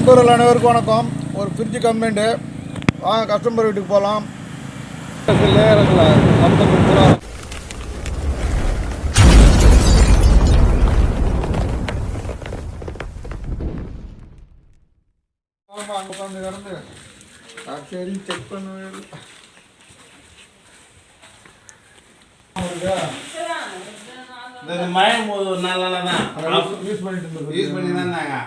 நண்பர்கள் அனைவருக்கும் வணக்கம். ஒரு ஃப்ரிட்ஜ் கம்ப்ளைண்ட்டு. வாங்க கஸ்டமர் வீட்டுக்கு போகலாம். ஆமாம், அங்கே உட்காந்து கிடந்து சரி செக் பண்ணுவேன். மழை ஒரு நாள் யூஸ் பண்ணி தாங்க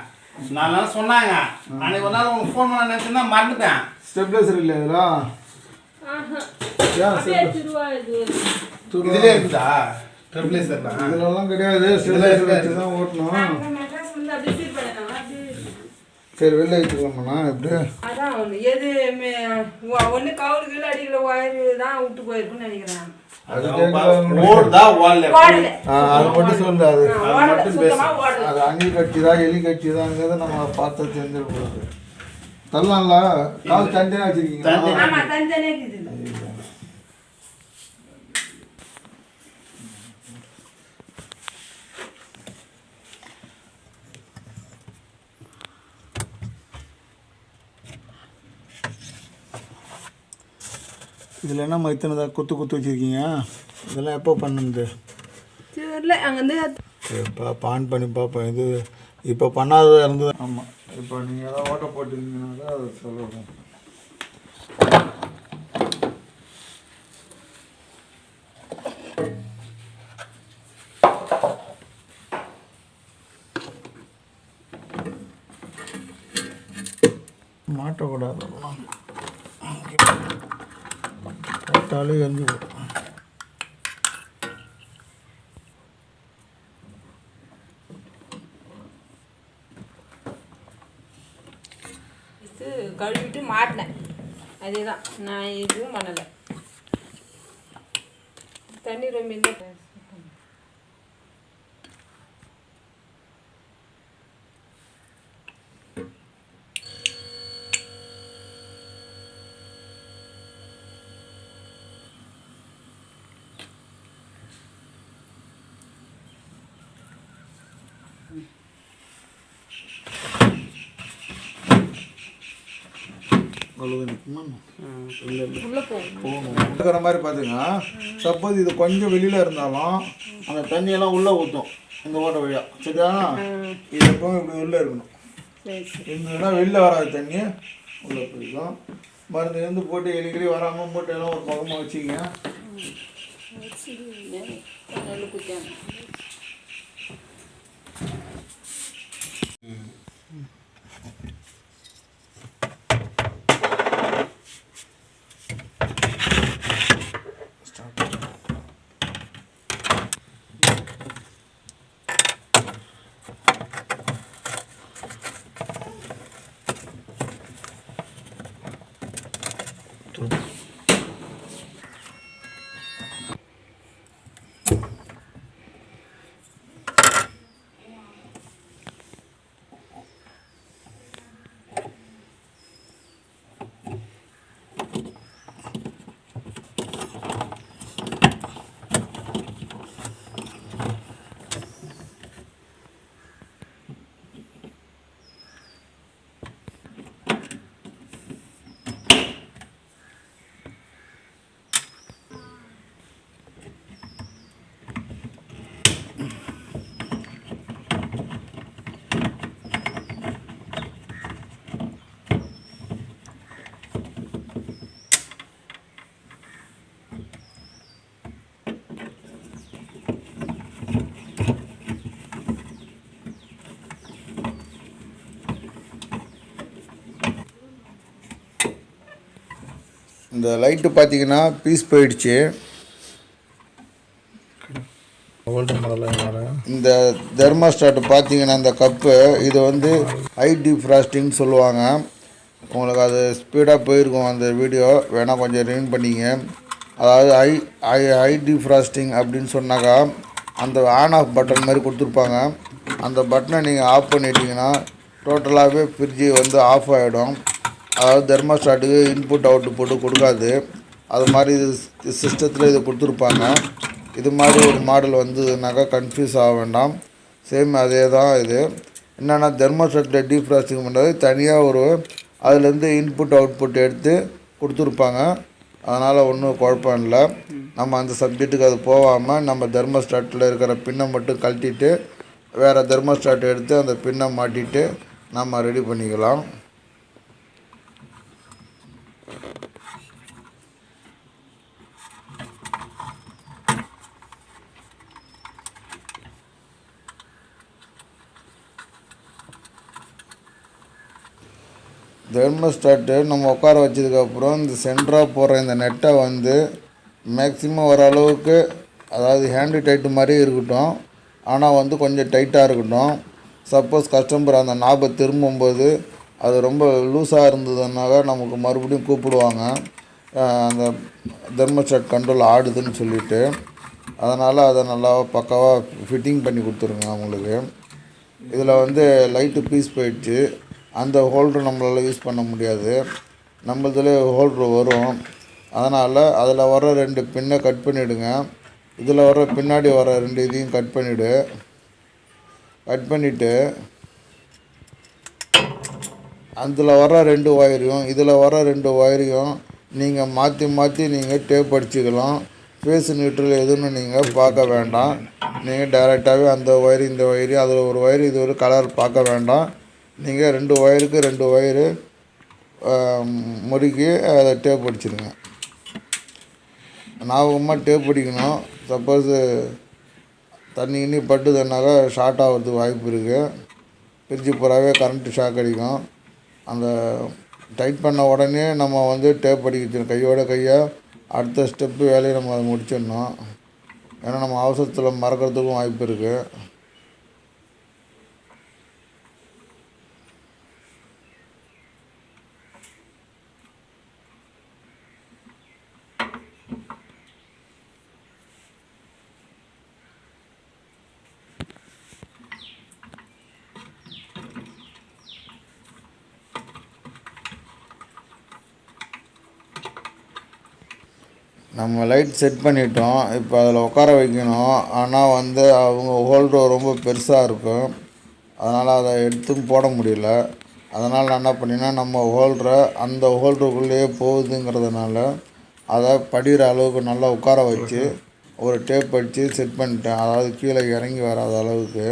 4 நாள் சொன்னாங்க. அன்னைக்கு ஒரு நாள் உங்களுக்கு ஃபோன் பண்ண நினச்சுன்னா மறந்துட்டேன். ஸ்டெப்லைசர் இல்லை இதெல்லாம் இதுலேயே இருக்குதா? ஸ்டெப்லைசர் தான் இதெல்லாம் கிடையாது. ஸ்டெப்லைசர் வச்சு தான் ஓட்டணும். சரி வெளில வச்சுக்கலாமாண்ணா? எப்படி அதான் எது ஒன்று கவுருக்கு அடிக்கிற ஒயரு தான் விட்டு போயிருக்குன்னு நினைக்கிறேன். அது மட்டும் சொல்லு. அது மட்டும் பேச அது அங்கி கட்சிதான் எலி கட்சிதாங்கிறத நம்ம பார்த்து தெரிஞ்சிருக்கூடாது. தரலாம்ல? கால் தனியாக வச்சிருக்கீங்க? இதில் என்ன இத்தனை குத்து வச்சுருக்கீங்க? இதெல்லாம் எப்போ பண்ணுது தெரியல. அங்கேருந்து இப்போ ஆன் பண்ணி பார்ப்பேன். இது இப்போ பண்ணாததாக இருந்தது. ஆமாம், இப்போ நீங்கள் ஏதாவது ஓட்ட போட்டிருந்தீங்கன்னா தான் அதை சொல்லுவோம். மாட்டக்கூடாது. போட்டாலே எரிஞ்சு போடும். கழுவிட்டு மாட்டினேன். அதே தான், நான் எதுவும் பண்ணலை. தண்ணி ரொம்ப இல்லை. இருக்கிற மாதிரி பார்த்துங்க. சப்போஸ் இது கொஞ்சம் வெளியில் இருந்தாலும் அந்த தண்ணியெல்லாம் உள்ளே ஊற்றும் இந்த ஓட்ட வழியாக. சரியா? இது எப்பவும் இப்படி உள்ளே இருக்கணும். இருந்ததுன்னா வெளில வராது தண்ணி உள்ளே போய்க்கும். மருந்து இருந்து போட்டு எலிக்கிளி வராமல் மூட்டையெல்லாம் ஒரு பக்கமாக வச்சுக்கிங்க. இந்த லைட்டு பார்த்தீங்கன்னா பீஸ் போயிடுச்சு. இந்த தெர்மாஸ்டார்ட் பார்த்தீங்கன்னா இந்த கப்பு இது வந்து ஹை டிஃப்ராஸ்டிங் சொல்லுவாங்க. உங்களுக்கு அது ஸ்பீடாக போயிருக்கும். அந்த வீடியோ வேணால் கொஞ்சம் ரிவைண்ட் பண்ணிங்க. அதாவது ஹை டிஃப்ராஸ்டிங் அப்படின்னு சொன்னாக்கா அந்த ஆன் ஆஃப் பட்டன் மாதிரி கொடுத்துருப்பாங்க. அந்த பட்டனை நீங்கள் ஆஃப் பண்ணிட்டீங்கன்னா டோட்டலாகவே ஃப்ரிட்ஜு வந்து ஆஃப் ஆகிடும். அதாவது தெர்மாஸ்டாட்டுக்கு இன்புட் அவுட்புட்டு கொடுக்காது. அது மாதிரி இது சிஸ்டத்தில் இதை கொடுத்துருப்பாங்க. இது மாதிரி ஒரு மாடல் வந்ததுனாக்கா கன்ஃபியூஸ் ஆக வேண்டாம். சேம் அதே தான் இது. என்னென்னா தெர்மோஸ்டாட்டில் டீஃப்ராஸ்டிங் பண்ணுறது தனியாக ஒரு அதுலேருந்து இன்புட் அவுட்புட் எடுத்து கொடுத்துருப்பாங்க. அதனால் ஒன்றும் குழப்பம் இல்லை. நம்ம அந்த சப்ஜெக்ட்டுக்கு அது போகாமல் நம்ம தெர்மோஸ்டாட்டில் இருக்கிற பின்னை மட்டும் கழட்டிட்டு வேறு தெர்மோஸ்டாட் எடுத்து அந்த பின்னை மாட்டிட்டு நம்ம ரெடி பண்ணிக்கலாம். தெர்மோஸ்டாட்டு நம்ம உட்கார வச்சதுக்கப்புறம் இந்த சென்டராக போடுற இந்த நெட்டை வந்து மேக்ஸிமம் ஓரளவுக்கு, அதாவது ஹேண்டு டைட்டு மாதிரி இருக்கட்டும், ஆனால் வந்து கொஞ்சம் டைட்டாக இருக்கட்டும். சப்போஸ் கஸ்டமர் அந்த நாபை திரும்பும்போது அது ரொம்ப லூஸாக இருந்ததுனால நமக்கு மறுபடியும் கூப்பிடுவாங்க, அந்த தெர்மோஸ்டாட் கண்ட்ரோல் ஆடுதுன்னு சொல்லிவிட்டு. அதனால் அதை நல்லா பக்காவாக ஃபிட்டிங் பண்ணி கொடுத்துருங்க அவங்களுக்கு. இதில் வந்து லைட்டு பீஸ் போயிடுச்சு, அந்த ஹோல்டர் நம்மளால் யூஸ் பண்ண முடியாது. நம்மளதுல ஹோல்ட்ரு வரும். அதனால் அதில் வர 2 பின்னை கட் பண்ணிவிடுங்க. இதில் வர பின்னாடி வர 2 இதையும் கட் பண்ணிவிட்டு அதில் வர 2 ஒயரையும் இதில் வர 2 ஒயரையும் நீங்கள் மாற்றி நீங்கள் டேப் அடிச்சுக்கலாம். ஃபேஸ் நியூட்ரல் எதுன்னு நீங்கள் பார்க்க வேண்டாம். நீங்கள் டைரெக்டாகவே அந்த ஒயரு இந்த ஒயரு அதில் ஒரு ஒயரு இது ஒரு கலர் பார்க்க வேண்டாம். நீங்கள் 2 ஒயருக்கு 2 ஒயரு முறுக்கி அதை டேப் அடிச்சிடுங்க. ஞாபகமாக டேப் அடிக்கணும். சப்போஸு தண்ணி பட்டுதுன்னாக்கா ஷார்ட் ஆகிறதுக்கு வாய்ப்பு இருக்குது. பிரிட்ஜு பூராவே கரண்ட்டு ஷாக் அடிக்கும். அந்த டைட் பண்ண உடனே நம்ம வந்து டேப் அடிக்கணும். கையாக அடுத்த ஸ்டெப்பு வேலையை நம்ம அதை முடிச்சிடணும். ஏன்னா நம்ம அவசரத்தில் மறக்கிறதுக்கும் வாய்ப்பு இருக்குது. நம்ம லைட் செட் பண்ணிட்டோம். இப்போ அதில் உட்கார வைக்கணும். ஆனால் வந்து அவங்க ஹோல்டர் ரொம்ப பெருசாக இருக்கும். அதனால் அதை எடுத்தும் போட முடியல. அதனால் நான் என்ன பண்ணினா, நம்ம ஹோல்டரை அந்த ஹோல்டருக்குள்ளேயே போகுதுங்கிறதுனால அதை படிகிற அளவுக்கு நல்லா உட்கார வச்சு ஒரு டேப் அடித்து செட் பண்ணிட்டேன். அதாவது கீழே இறங்கி வராத அளவுக்கு.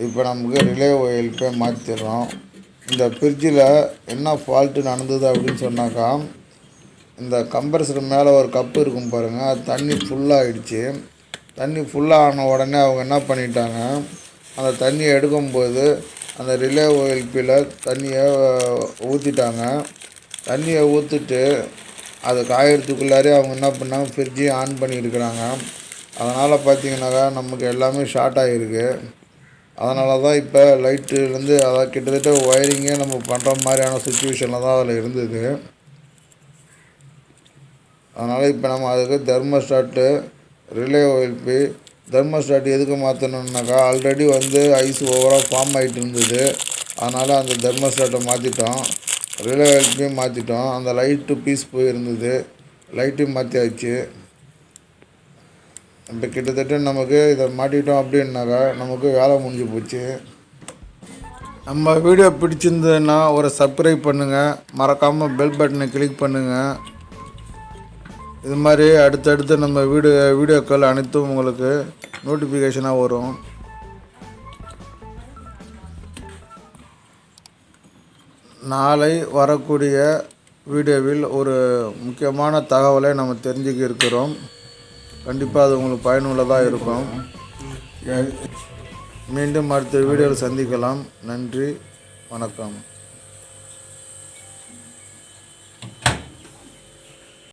இப்போ நமக்கு ரிலே ஒயலுக்கு மாற்றிடுறோம். இந்த ஃப்ரிட்ஜில் என்ன ஃபால்ட்டு நடந்தது அப்படின்னு சொன்னாக்கா, இந்த கம்ப்ரஸர் மேலே ஒரு கப்பு இருக்கும் பாருங்கள், அது தண்ணி ஃபுல்லாகிடுச்சு. தண்ணி ஃபுல்லாக உடனே அவங்க என்ன பண்ணிட்டாங்க, அந்த தண்ணியை எடுக்கும்போது அந்த ரிலே ஒயல்பியில் தண்ணியை ஊற்றிட்டாங்க. தண்ணியை ஊற்றிட்டு அது காயறதுக்குள்ளாரே அவங்க என்ன பண்ணாங்க, ஃப்ரிட்ஜையும் ஆன் பண்ணியிருக்கிறாங்க. அதனால் பார்த்திங்கனாக்கா நமக்கு எல்லாமே ஷார்ட் ஆகிருக்கு. அதனால தான் இப்போ லைட்டுலேருந்து அதாவது கிட்டத்தட்ட ஒயரிங்கே நம்ம பண்ணுற மாதிரியான சுச்சுவேஷனில் தான் அதில் இருந்தது. அதனால் இப்போ நம்ம அதுக்கு தெர்மோஸ்டாட்டு ரிலே ஒயல்பி தெர்மோஸ்டாட் எதுக்கு மாற்றணுன்னாக்கா, ஆல்ரெடி வந்து ஐஸ் ஓவராக ஃபார்ம் ஆகிட்டு இருந்தது. அதனால் அந்த தெர்மோஸ்டாட்டை மாற்றிட்டோம், ரிலே ஒயல்பியும் மாற்றிட்டோம். அந்த லைட்டு பீஸ் போயிருந்தது, லைட்டையும் மாற்றியாச்சு. இப்போ கிட்டத்தட்ட நமக்கு இதை மாட்டிட்டோம் அப்படின்னாக்கா நமக்கு வேலை முடிஞ்சு போச்சு. நம்ம வீடியோ பிடிச்சிருந்ததுன்னா ஒரு சப்ஸ்கிரைப் பண்ணுங்கள், மறக்காமல் பெல் பட்டனை கிளிக் பண்ணுங்கள். இது மாதிரி அடுத்தடுத்து நம்ம வீடியோக்கள் அனைத்தும் உங்களுக்கு நோட்டிஃபிகேஷனாக வரும். நாளை வரக்கூடிய வீடியோவில் ஒரு முக்கியமான தகவலை நம்ம தெரிஞ்சுக்க இருக்கிறோம். கண்டிப்பாக அது உங்களுக்கு பயனுள்ளதாக இருக்கும். மீண்டும் அடுத்த வீடியோவில் சந்திக்கலாம். நன்றி, வணக்கம்.